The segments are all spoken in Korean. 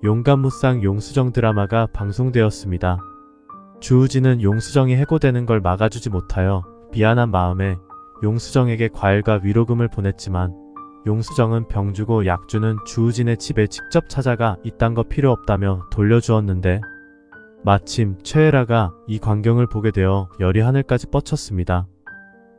용감무쌍 용수정 드라마가 방송되었습니다. 주우진은 용수정이 해고되는 걸 막아주지 못하여 미안한 마음에 용수정에게 과일과 위로금을 보냈지만 용수정은 병 주고 약 주는 주우진의 집에 직접 찾아가 이딴 거 필요 없다며 돌려주었는데 마침 최애라가 이 광경을 보게 되어 열이 하늘까지 뻗쳤습니다.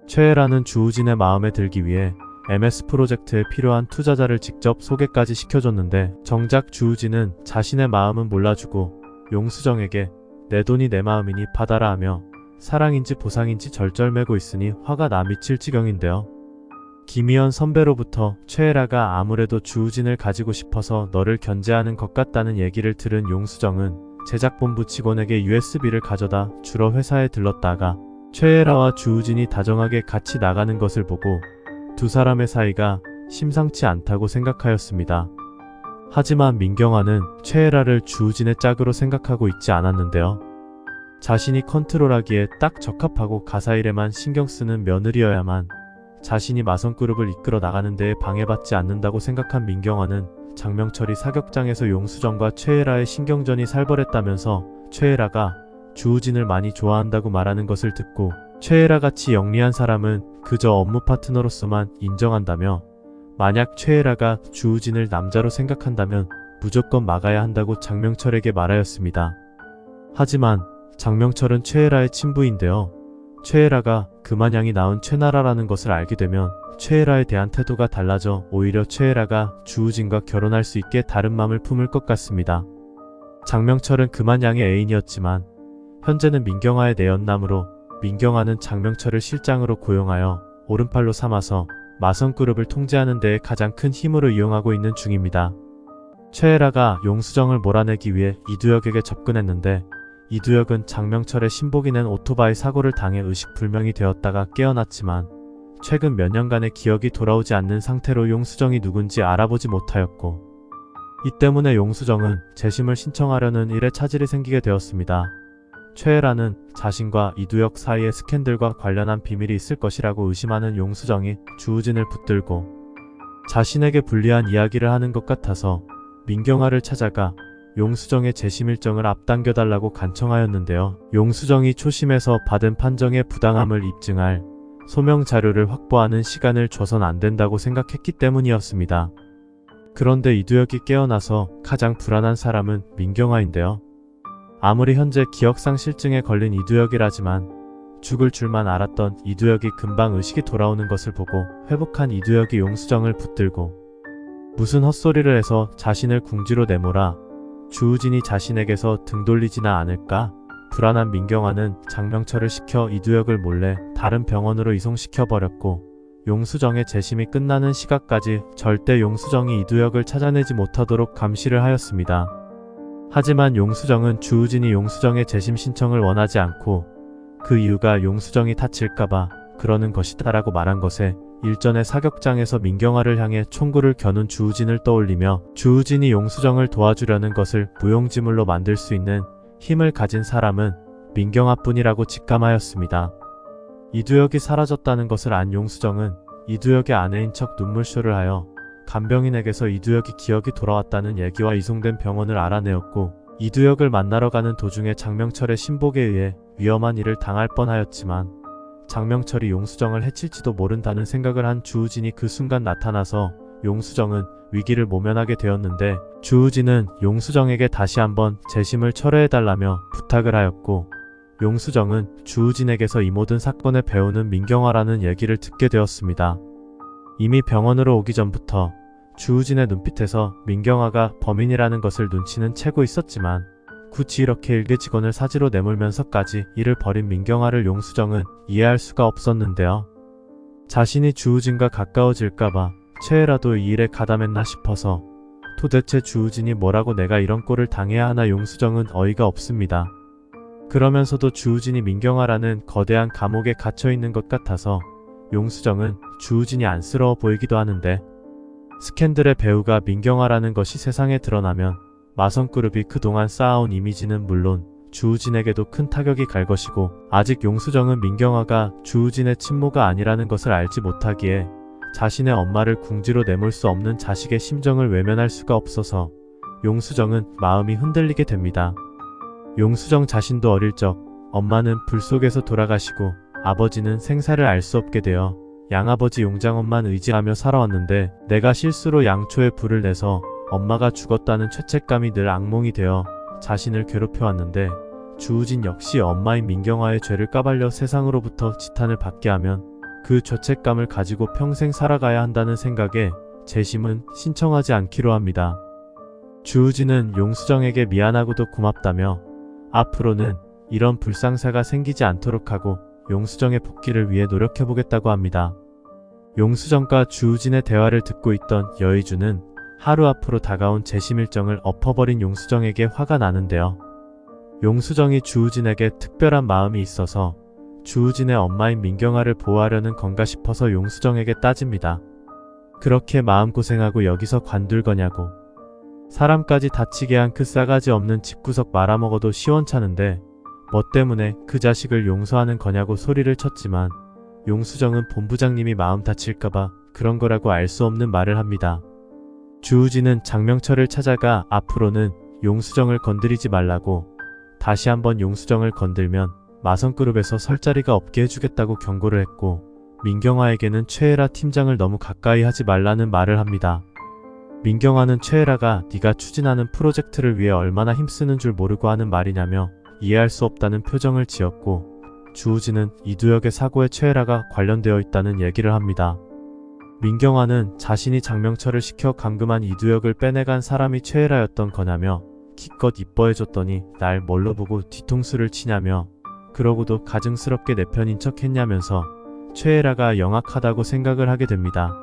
최애라는 주우진의 마음에 들기 위해 MS 프로젝트에 필요한 투자자를 직접 소개까지 시켜줬는데 정작 주우진은 자신의 마음은 몰라주고 용수정에게 내 돈이 내 마음이니 받아라 하며 사랑인지 보상인지 절절매고 있으니 화가 나 미칠 지경인데요. 김희연 선배로부터 최애라가 아무래도 주우진을 가지고 싶어서 너를 견제하는 것 같다는 얘기를 들은 용수정은 제작본부 직원에게 USB를 가져다 주러 회사에 들렀다가 최애라와 주우진이 다정하게 같이 나가는 것을 보고 두 사람의 사이가 심상치 않다고 생각하였습니다. 하지만 민경아는 최애라를 주우진의 짝으로 생각하고 있지 않았는데요. 자신이 컨트롤하기에 딱 적합하고 가사일에만 신경 쓰는 며느리여야만 자신이 마성그룹을 이끌어 나가는 데에 방해받지 않는다고 생각한 민경아는 장명철이 사격장에서 용수정과 최애라의 신경전이 살벌했다면서 최애라가 주우진을 많이 좋아한다고 말하는 것을 듣고 최애라같이 영리한 사람은 그저 업무 파트너로서만 인정한다며 만약 최애라가 주우진을 남자로 생각한다면 무조건 막아야 한다고 장명철에게 말하였습니다. 하지만 장명철은 최애라의 친부인데요. 최애라가 그마냥이 낳은 최나라라는 것을 알게 되면 최애라에 대한 태도가 달라져 오히려 최애라가 주우진과 결혼할 수 있게 다른 맘을 품을 것 같습니다. 장명철은 그마냥의 애인이었지만 현재는 민경아의 내연남으로 민경아는 장명철을 실장으로 고용하여 오른팔로 삼아서 마성그룹을 통제하는 데에 가장 큰 힘으로 이용하고 있는 중입니다. 최애라가 용수정을 몰아내기 위해 이두혁에게 접근했는데 이두혁은 장명철의 신복이 낸 오토바이 사고를 당해 의식불명이 되었다가 깨어났지만 최근 몇 년간의 기억이 돌아오지 않는 상태로 용수정이 누군지 알아보지 못하였고 이 때문에 용수정은 재심을 신청하려는 일에 차질이 생기게 되었습니다. 최애라는 자신과 이두혁 사이의 스캔들과 관련한 비밀이 있을 것이라고 의심하는 용수정이 주우진을 붙들고 자신에게 불리한 이야기를 하는 것 같아서 민경아를 찾아가 용수정의 재심 일정을 앞당겨달라고 간청하였는데요. 용수정이 초심에서 받은 판정의 부당함을 입증할 소명 자료를 확보하는 시간을 줘선 안 된다고 생각했기 때문이었습니다. 그런데 이두혁이 깨어나서 가장 불안한 사람은 민경아인데요. 아무리 현재 기억상실증에 걸린 이두혁이라지만 죽을 줄만 알았던 이두혁이 금방 의식이 돌아오는 것을 보고 회복한 이두혁이 용수정을 붙들고 무슨 헛소리를 해서 자신을 궁지로 내몰아 주우진이 자신에게서 등 돌리지나 않을까? 불안한 민경아는 장명철을 시켜 이두혁을 몰래 다른 병원으로 이송시켜버렸고 용수정의 재심이 끝나는 시각까지 절대 용수정이 이두혁을 찾아내지 못하도록 감시를 하였습니다. 하지만 용수정은 주우진이 용수정의 재심 신청을 원하지 않고 그 이유가 용수정이 다칠까봐 그러는 것이다라고 말한 것에 일전의 사격장에서 민경아를 향해 총구를 겨눈 주우진을 떠올리며 주우진이 용수정을 도와주려는 것을 무용지물로 만들 수 있는 힘을 가진 사람은 민경아뿐이라고 직감하였습니다. 이두혁이 사라졌다는 것을 안 용수정은 이두혁의 아내인 척 눈물쇼를 하여 간병인에게서 이두혁이 기억이 돌아왔다는 얘기와 이송된 병원을 알아내었고 이두혁을 만나러 가는 도중에 장명철의 신복에 의해 위험한 일을 당할 뻔하였지만 장명철이 용수정을 해칠지도 모른다는 생각을 한 주우진이 그 순간 나타나서 용수정은 위기를 모면하게 되었는데 주우진은 용수정에게 다시 한번 재심을 철회해달라며 부탁을 하였고 용수정은 주우진에게서 이 모든 사건의 배우는 민경아라는 얘기를 듣게 되었습니다. 이미 병원으로 오기 전부터 주우진의 눈빛에서 민경아가 범인이라는 것을 눈치는 채고 있었지만 굳이 이렇게 일개 직원을 사지로 내몰면서까지 일을 벌인 민경아를 용수정은 이해할 수가 없었는데요. 자신이 주우진과 가까워질까봐 최애라도 이 일에 가담했나 싶어서 도대체 주우진이 뭐라고 내가 이런 꼴을 당해야 하나 용수정은 어이가 없습니다. 그러면서도 주우진이 민경아라는 거대한 감옥에 갇혀있는 것 같아서 용수정은 주우진이 안쓰러워 보이기도 하는데 스캔들의 배우가 민경아라는 것이 세상에 드러나면 마성그룹이 그동안 쌓아온 이미지는 물론 주우진에게도 큰 타격이 갈 것이고 아직 용수정은 민경아가 주우진의 친모가 아니라는 것을 알지 못하기에 자신의 엄마를 궁지로 내몰 수 없는 자식의 심정을 외면할 수가 없어서 용수정은 마음이 흔들리게 됩니다. 용수정 자신도 어릴 적 엄마는 불 속에서 돌아가시고 아버지는 생사를 알 수 없게 되어 양아버지 용장엄만 의지하며 살아왔는데 내가 실수로 양초에 불을 내서 엄마가 죽었다는 죄책감이 늘 악몽이 되어 자신을 괴롭혀왔는데 주우진 역시 엄마인 민경화의 죄를 까발려 세상으로부터 지탄을 받게 하면 그 죄책감을 가지고 평생 살아가야 한다는 생각에 재심은 신청하지 않기로 합니다. 주우진은 용수정에게 미안하고도 고맙다며 앞으로는 이런 불상사가 생기지 않도록 하고 용수정의 복귀를 위해 노력해보겠다고 합니다. 용수정과 주우진의 대화를 듣고 있던 여의주는 하루 앞으로 다가온 재심 일정을 엎어버린 용수정에게 화가 나는데요. 용수정이 주우진에게 특별한 마음이 있어서 주우진의 엄마인 민경아를 보호하려는 건가 싶어서 용수정에게 따집니다. 그렇게 마음고생하고 여기서 관둘 거냐고. 사람까지 다치게 한 그 싸가지 없는 집구석 말아먹어도 시원찮은데 뭐 때문에 그 자식을 용서하는 거냐고 소리를 쳤지만 용수정은 본부장님이 마음 다칠까봐 그런 거라고 알 수 없는 말을 합니다. 주우진은 장명철을 찾아가 앞으로는 용수정을 건드리지 말라고 다시 한번 용수정을 건들면 마성그룹에서 설 자리가 없게 해주겠다고 경고를 했고 민경화에게는 최애라 팀장을 너무 가까이 하지 말라는 말을 합니다. 민경화는 최애라가 네가 추진하는 프로젝트를 위해 얼마나 힘쓰는 줄 모르고 하는 말이냐며 이해할 수 없다는 표정을 지었고 주우진은 이두혁의 사고에 최애라가 관련되어 있다는 얘기를 합니다. 민경화는 자신이 장명철을 시켜 감금한 이두혁을 빼내간 사람이 최애라였던 거냐며 기껏 이뻐해줬더니 날 뭘로 보고 뒤통수를 치냐며 그러고도 가증스럽게 내 편인 척 했냐면서 최애라가 영악하다고 생각을 하게 됩니다.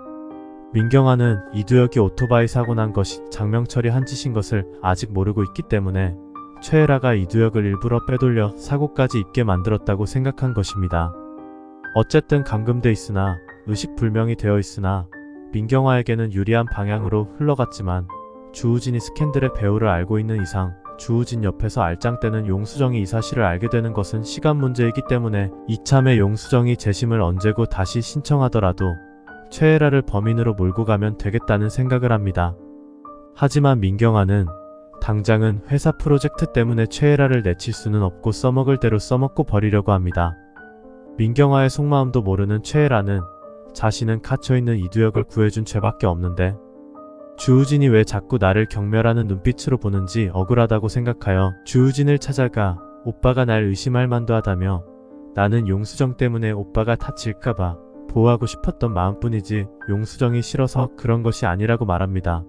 민경화는 이두혁이 오토바이 사고 난 것이 장명철이 한 짓인 것을 아직 모르고 있기 때문에 최애라가 이두혁을 일부러 빼돌려 사고까지 입게 만들었다고 생각한 것입니다. 어쨌든 감금돼 있으나 의식불명이 되어 있으나 민경화에게는 유리한 방향으로 흘러갔지만 주우진이 스캔들의 배우를 알고 있는 이상 주우진 옆에서 알짱대는 용수정이 이 사실을 알게 되는 것은 시간 문제이기 때문에 이참에 용수정이 재심을 언제고 다시 신청하더라도 최애라를 범인으로 몰고 가면 되겠다는 생각을 합니다. 하지만 민경화는 당장은 회사 프로젝트 때문에 최애라를 내칠 수는 없고 써먹을 대로 써먹고 버리려고 합니다. 민경화의 속마음도 모르는 최애라는 자신은 갇혀있는 이두혁을 구해준 죄밖에 없는데 주우진이 왜 자꾸 나를 경멸하는 눈빛으로 보는지 억울하다고 생각하여 주우진을 찾아가 오빠가 날 의심할 만도 하다며 나는 용수정 때문에 오빠가 다칠까봐 보호하고 싶었던 마음뿐이지 용수정이 싫어서 그런 것이 아니라고 말합니다.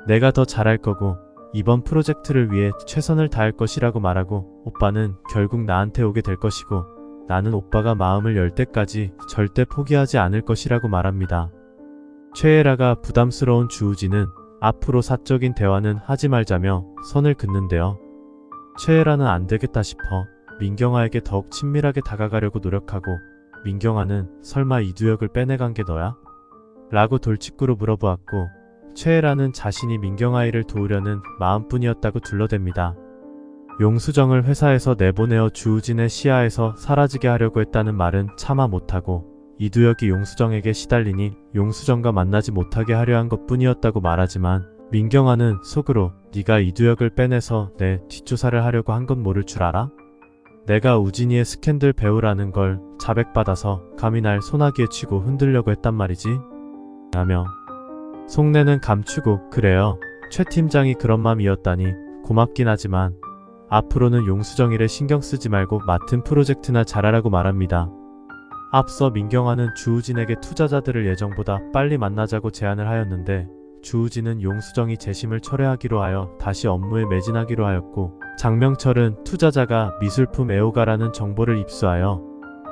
내가 더 잘할 거고 이번 프로젝트를 위해 최선을 다할 것이라고 말하고 오빠는 결국 나한테 오게 될 것이고 나는 오빠가 마음을 열 때까지 절대 포기하지 않을 것이라고 말합니다. 최애라가 부담스러운 주우진은 앞으로 사적인 대화는 하지 말자며 선을 긋는데요. 최애라는 안 되겠다 싶어 민경화에게 더욱 친밀하게 다가가려고 노력하고 민경화는 설마 이두혁을 빼내간 게 너야? 라고 돌직구로 물어보았고 최애라는 자신이 민경아이를 도우려는 마음뿐이었다고 둘러댑니다. 용수정을 회사에서 내보내어 주우진의 시야에서 사라지게 하려고 했다는 말은 차마 못하고 이두혁이 용수정에게 시달리니 용수정과 만나지 못하게 하려 한 것뿐이었다고 말하지만 민경아는 속으로 네가 이두혁을 빼내서 내 뒷조사를 하려고 한 건 모를 줄 알아? 내가 우진이의 스캔들 배우라는 걸 자백받아서 감히 날 소나기에 치고 흔들려고 했단 말이지? 라며 속내는 감추고 그래요. 최 팀장이 그런 맘이었다니 고맙긴 하지만 앞으로는 용수정 일에 신경 쓰지 말고 맡은 프로젝트나 잘하라고 말합니다. 앞서 민경아는 주우진에게 투자자들을 예정보다 빨리 만나자고 제안을 하였는데 주우진은 용수정이 재심을 철회하기로 하여 다시 업무에 매진하기로 하였고 장명철은 투자자가 미술품 애호가라는 정보를 입수하여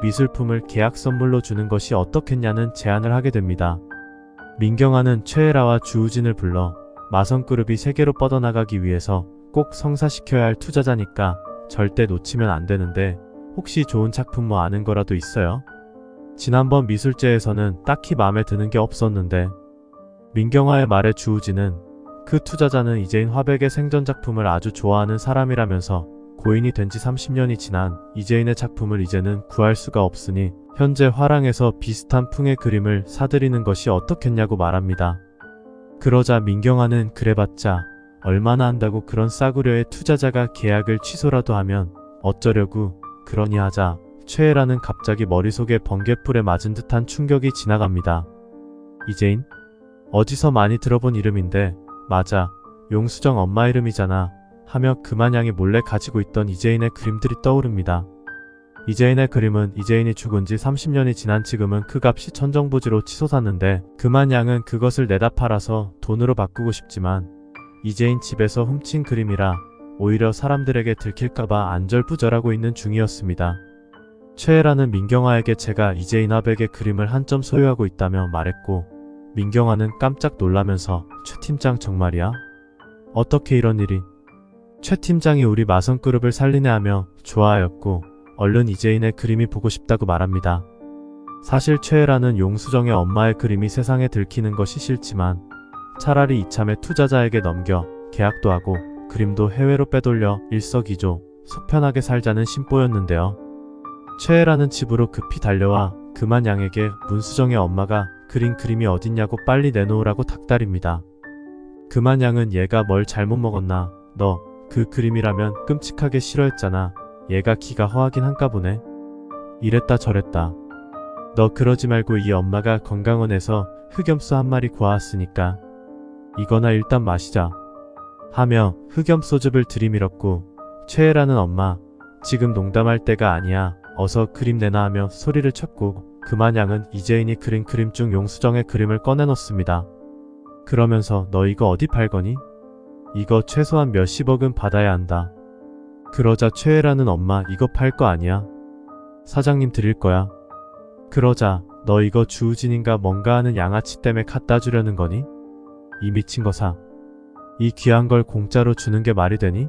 미술품을 계약 선물로 주는 것이 어떻겠냐는 제안을 하게 됩니다. 민경아는 최애라와 주우진을 불러 마성그룹이 세계로 뻗어나가기 위해서 꼭 성사시켜야 할 투자자니까 절대 놓치면 안 되는데 혹시 좋은 작품 뭐 아는 거라도 있어요? 지난번 미술제에서는 딱히 마음에 드는 게 없었는데 민경아의 말에 주우진은 그 투자자는 이재인 화백의 생전작품을 아주 좋아하는 사람이라면서 고인이 된 지 30년이 지난 이재인의 작품을 이제는 구할 수가 없으니 현재 화랑에서 비슷한 풍의 그림을 사들이는 것이 어떻겠냐고 말합니다. 그러자 민경아는 그래봤자 얼마나 한다고 그런 싸구려의 투자자가 계약을 취소라도 하면 어쩌려고. 그러니 하자 최애라는 갑자기 머릿속에 번개불에 맞은 듯한 충격이 지나갑니다. 이재인? 어디서 많이 들어본 이름인데. 맞아, 용수정 엄마 이름이잖아 하며 금한양이 몰래 가지고 있던 이재인의 그림들이 떠오릅니다. 이재인의 그림은 이재인이 죽은 지 30년이 지난 지금은 그 값이 천정부지로 치솟았는데 금한양은 그것을 내다 팔아서 돈으로 바꾸고 싶지만 이재인 집에서 훔친 그림이라 오히려 사람들에게 들킬까봐 안절부절하고 있는 중이었습니다. 최애라는 민경아에게 제가 이재인 화백의 그림을 한 점 소유하고 있다며 말했고 민경아는 깜짝 놀라면서 최 팀장 정말이야? 어떻게 이런 일이? 최 팀장이 우리 마성그룹을 살리네 하며 좋아하였고 얼른 이재인의 그림이 보고 싶다고 말합니다. 사실 최애라는 용수정의 엄마의 그림이 세상에 들키는 것이 싫지만 차라리 이참에 투자자에게 넘겨 계약도 하고 그림도 해외로 빼돌려 일석이조 속편하게 살자는 심보였는데요. 최애라는 집으로 급히 달려와 금한양에게 문수정의 엄마가 그린 그림이 어딨냐고 빨리 내놓으라고 닥달입니다. 금한양은 얘가 뭘 잘못 먹었나. 너 그 그림이라면 끔찍하게 싫어했잖아. 얘가 기가 허하긴 한가 보네. 이랬다 저랬다. 너 그러지 말고 이 엄마가 건강원에서 흑염소 한 마리 구워왔으니까 이거나 일단 마시자 하며 흑염소즙을 들이밀었고 최애라는 엄마 지금 농담할 때가 아니야. 어서 그림 내놔 하며 소리를 쳤고 금한양은 이재인이 그린 그림 중 용수정의 그림을 꺼내놓습니다. 그러면서 너 이거 어디 팔거니? 이거 최소한 몇십억은 받아야 한다. 그러자 최애라는 엄마 이거 팔 거 아니야. 사장님 드릴 거야. 그러자 너 이거 주우진인가 뭔가 하는 양아치 때문에 갖다 주려는 거니? 이 미친 거사. 이 귀한 걸 공짜로 주는 게 말이 되니?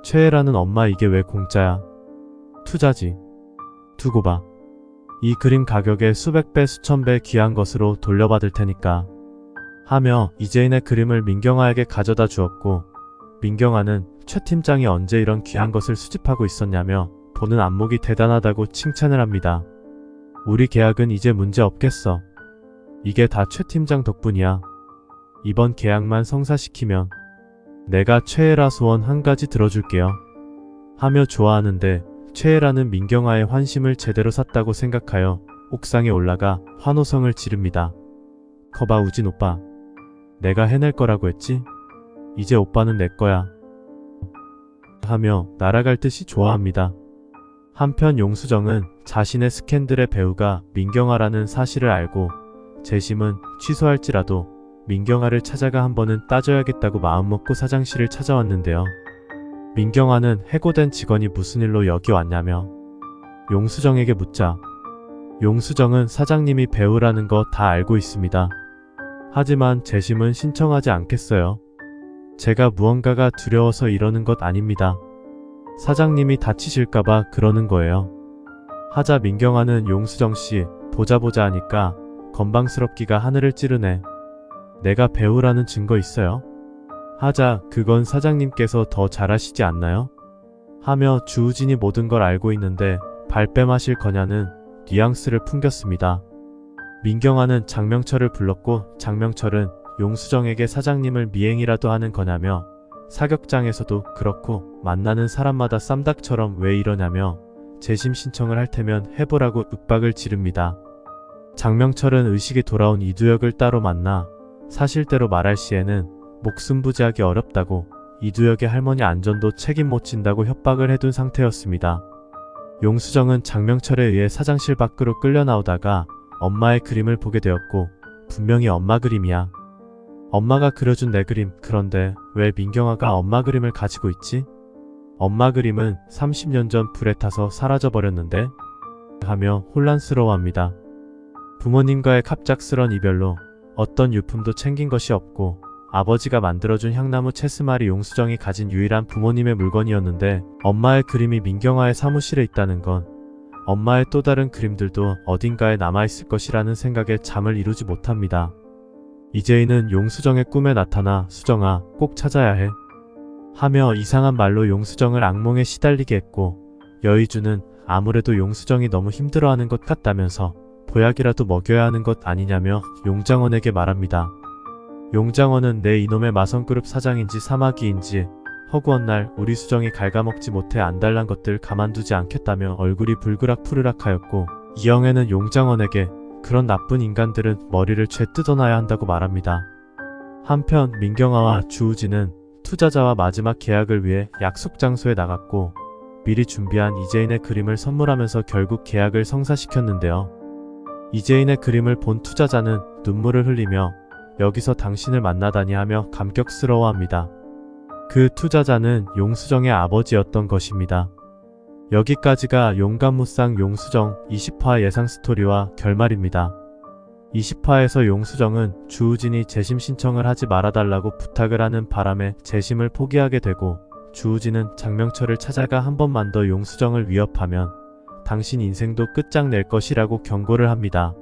최애라는 엄마 이게 왜 공짜야? 투자지. 두고 봐. 이 그림 가격에 수백 배 수천 배 귀한 것으로 돌려받을 테니까 하며 이재인의 그림을 민경아에게 가져다 주었고 민경아는 최 팀장이 언제 이런 귀한 것을 수집하고 있었냐며 보는 안목이 대단하다고 칭찬을 합니다. 우리 계약은 이제 문제 없겠어. 이게 다 최 팀장 덕분이야. 이번 계약만 성사시키면 내가 최애라 소원 한 가지 들어줄게요. 하며 좋아하는데 최애라는 민경아의 환심을 제대로 샀다고 생각하여 옥상에 올라가 환호성을 지릅니다. 거봐 우진 오빠. 내가 해낼 거라고 했지? 이제 오빠는 내 거야. 하며 날아갈 듯이 좋아합니다. 한편 용수정은 자신의 스캔들의 배우가 민경아라는 사실을 알고 재심은 취소할지라도 민경아를 찾아가 한 번은 따져야겠다고 마음먹고 사장실을 찾아왔는데요. 민경아는 해고된 직원이 무슨 일로 여기 왔냐며 용수정에게 묻자 용수정은 사장님이 배우라는 거 다 알고 있습니다. 하지만 재심은 신청하지 않겠어요. 제가 무언가가 두려워서 이러는 것 아닙니다. 사장님이 다치실까봐 그러는 거예요. 하자 민경아는 용수정씨 보자 하니까 건방스럽기가 하늘을 찌르네. 내가 배우라는 증거 있어요? 하자 그건 사장님께서 더 잘하시지 않나요? 하며 주우진이 모든 걸 알고 있는데 발뺌하실 거냐는 뉘앙스를 풍겼습니다. 민경아는 장명철을 불렀고 장명철은 용수정에게 사장님을 미행이라도 하는 거냐며 사격장에서도 그렇고 만나는 사람마다 쌈닭처럼 왜 이러냐며 재심 신청을 할 테면 해보라고 윽박을 지릅니다. 장명철은 의식이 돌아온 이두혁을 따로 만나 사실대로 말할 시에는 목숨 부지하기 어렵다고 이두혁의 할머니 안전도 책임 못 진다고 협박을 해둔 상태였습니다. 용수정은 장명철에 의해 사장실 밖으로 끌려 나오다가 엄마의 그림을 보게 되었고 분명히 엄마 그림이야. 엄마가 그려준 내 그림. 그런데 왜 민경아가 엄마 그림을 가지고 있지? 엄마 그림은 30년 전 불에 타서 사라져버렸는데? 하며 혼란스러워합니다. 부모님과의 갑작스런 이별로 어떤 유품도 챙긴 것이 없고 아버지가 만들어준 향나무 채스말이 용수정이 가진 유일한 부모님의 물건이었는데 엄마의 그림이 민경아의 사무실에 있다는 건 엄마의 또 다른 그림들도 어딘가에 남아있을 것이라는 생각에 잠을 이루지 못합니다. 이재인은 용수정의 꿈에 나타나 수정아 꼭 찾아야 해 하며 이상한 말로 용수정을 악몽에 시달리게 했고 여의주는 아무래도 용수정이 너무 힘들어하는 것 같다면서 보약이라도 먹여야 하는 것 아니냐며 용장원에게 말합니다. 용장원은 내 이놈의 마성그룹 사장인지 사마귀인지 허구한 날 우리 수정이 갉아먹지 못해 안달난 것들 가만두지 않겠다며 얼굴이 불그락 푸르락하였고, 이영애는 용장원에게 그런 나쁜 인간들은 머리를 죄 뜯어놔야 한다고 말합니다. 한편 민경아와 주우진은 투자자와 마지막 계약을 위해 약속 장소에 나갔고, 미리 준비한 이재인의 그림을 선물하면서 결국 계약을 성사시켰는데요. 이재인의 그림을 본 투자자는 눈물을 흘리며 여기서 당신을 만나다니 하며 감격스러워합니다. 그 투자자는 용수정의 아버지였던 것입니다. 여기까지가 용감무쌍 용수정 20화 예상 스토리와 결말입니다. 20화에서 용수정은 주우진이 재심 신청을 하지 말아달라고 부탁을 하는 바람에 재심을 포기하게 되고, 주우진은 장명철을 찾아가 한 번만 더 용수정을 위협하면 당신 인생도 끝장낼 것이라고 경고를 합니다.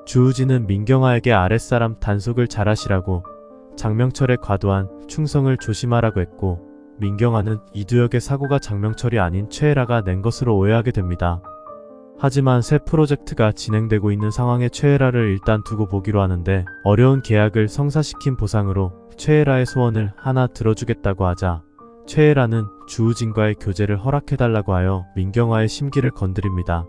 주우진은 민경아에게 아랫사람 단속을 잘하시라고, 장명철의 과도한 충성을 조심하라고 했고, 민경아는 이두혁의 사고가 장명철이 아닌 최애라가 낸 것으로 오해하게 됩니다. 하지만 새 프로젝트가 진행되고 있는 상황에 최애라를 일단 두고 보기로 하는데, 어려운 계약을 성사시킨 보상으로 최애라의 소원을 하나 들어주겠다고 하자 최애라는 주우진과의 교제를 허락해달라고 하여 민경아의 심기를 건드립니다.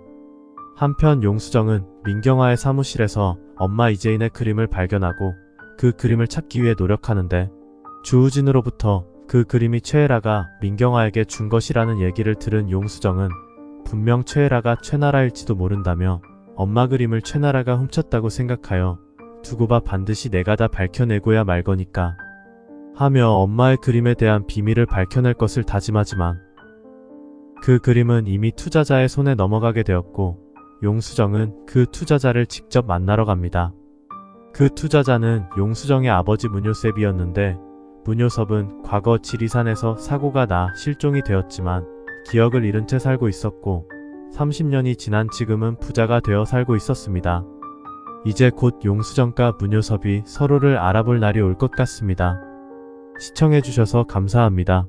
한편 용수정은 민경아의 사무실에서 엄마 이재인의 그림을 발견하고 그 그림을 찾기 위해 노력하는데, 주우진으로부터 그 그림이 최애라가 민경아에게 준 것이라는 얘기를 들은 용수정은 분명 최애라가 최나라일지도 모른다며 엄마 그림을 최나라가 훔쳤다고 생각하여 두고 봐 반드시 내가 다 밝혀내고야 말 거니까 하며 엄마의 그림에 대한 비밀을 밝혀낼 것을 다짐하지만, 그 그림은 이미 투자자의 손에 넘어가게 되었고, 용수정은 그 투자자를 직접 만나러 갑니다. 그 투자자는 용수정의 아버지 문효셉이었는데, 문효섭은 과거 지리산에서 사고가 나 실종이 되었지만 기억을 잃은 채 살고 있었고, 30년이 지난 지금은 부자가 되어 살고 있었습니다. 이제 곧 용수정과 문효섭이 서로를 알아볼 날이 올 것 같습니다. 시청해주셔서 감사합니다.